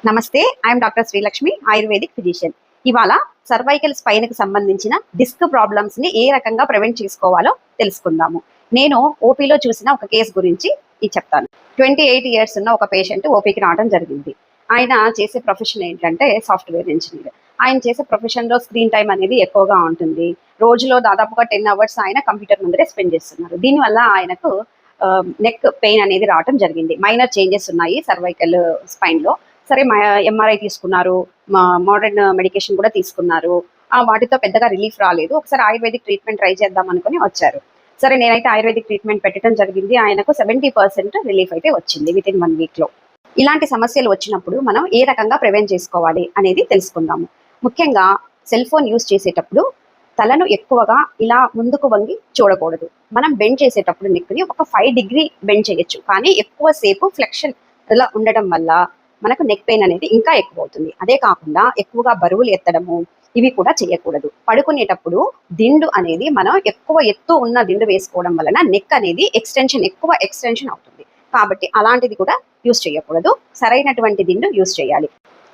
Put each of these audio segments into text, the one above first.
నమస్తే, I'm doctor Srilakshmi, ayurvedic physician. ఇవాళ cervical స్పైన్కి సంబంధించిన డిస్క్ ప్రాబ్లమ్స్ని ఏ రకంగా ప్రివెంట్ చేసుకోవాలో తెలుసుకుందాము. నేను ఓపీలో చూసిన ఒక కేసు గురించి చెప్తాను. 28 ఇయర్స్ ఉన్న ఒక పేషెంట్ ఓపీకి రావడం జరిగింది. ఆయన చేసే ప్రొఫెషన్ ఏంటంటే సాఫ్ట్వేర్ ఇంజనీర్. ఆయన చేసే ప్రొఫెషన్లో స్క్రీన్ టైం అనేది ఎక్కువగా ఉంటుంది. రోజులో దాదాపుగా 10 అవర్స్ ఆయన కంప్యూటర్ ముందరే స్పెండ్ చేస్తున్నారు. దీనివల్ల ఆయనకు నెక్ పెయిన్ అనేది రావడం జరిగింది. మైనర్ చేంజెస్ ఉన్నాయి సర్వైకల్ స్పైన్లో. సరే, ఎంఆర్ఐ తీసుకున్నారు, మోడర్న్ మెడికేషన్ కూడా తీసుకున్నారు. వాటితో పెద్దగా రిలీఫ్ రాలేదు. ఒకసారి ఆయుర్వేదిక్ ట్రీట్మెంట్ ట్రై చేద్దాం అనుకుని వచ్చారు. సరే, నేనైతే ఆయుర్వేదిక్ ట్రీట్మెంట్ పెట్టడం జరిగింది. ఆయనకు 70% రిలీఫ్ అయితే వచ్చింది వితిన్ 1 వీక్లో. ఇలాంటి సమస్యలు వచ్చినప్పుడు మనం ఏ రకంగా ప్రివెంట్ చేసుకోవాలి అనేది తెలుసుకుందాము. ముఖ్యంగా సెల్ ఫోన్ యూజ్ చేసేటప్పుడు తలను ఎక్కువగా ఇలా ముందుకు వంగి చూడకూడదు. మనం బెండ్ చేసేటప్పుడు నెక్ని ఒక 5 డిగ్రీ బెండ్ చేయొచ్చు, కానీ ఎక్కువసేపు ఫ్లెక్షన్ ఇలా ఉండటం వల్ల మనకు నెక్ పెయిన్ అనేది ఇంకా ఎక్కువ అవుతుంది. అదే కాకుండా ఎక్కువగా బరువులు ఎత్తడము ఇవి కూడా చేయకూడదు. పడుకునేటప్పుడు దిండు అనేది మనం ఎక్కువ ఎత్తు ఉన్న దిండు వేసుకోవడం వలన నెక్ అనేది ఎక్కువ ఎక్స్టెన్షన్ అవుతుంది. కాబట్టి అలాంటిది కూడా యూజ్ చేయకూడదు. సరైనటువంటి దిండు యూజ్ చేయాలి.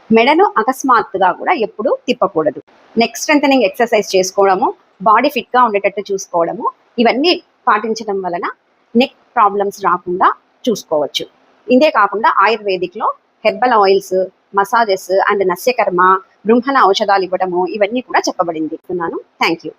మెడను అకస్మాత్తుగా కూడా ఎప్పుడు తిప్పకూడదు. నెక్ స్ట్రెంథనింగ్ ఎక్సర్సైజ్ చేసుకోవడము, బాడీ ఫిట్గా ఉండేటట్టు చూసుకోవడము, ఇవన్నీ పాటించడం వలన నెక్ ప్రాబ్లమ్స్ రాకుండా చూసుకోవచ్చు. ఇదే కాకుండా ఆయుర్వేదిక్లో హెర్బల్ ఆయిల్స్, మసాజెస్ అండ్ నస్యకర్మ, బృంహణ ఔషధాలు ఇవ్వడము ఇవన్నీ కూడా చెప్పబడింది. Thank you.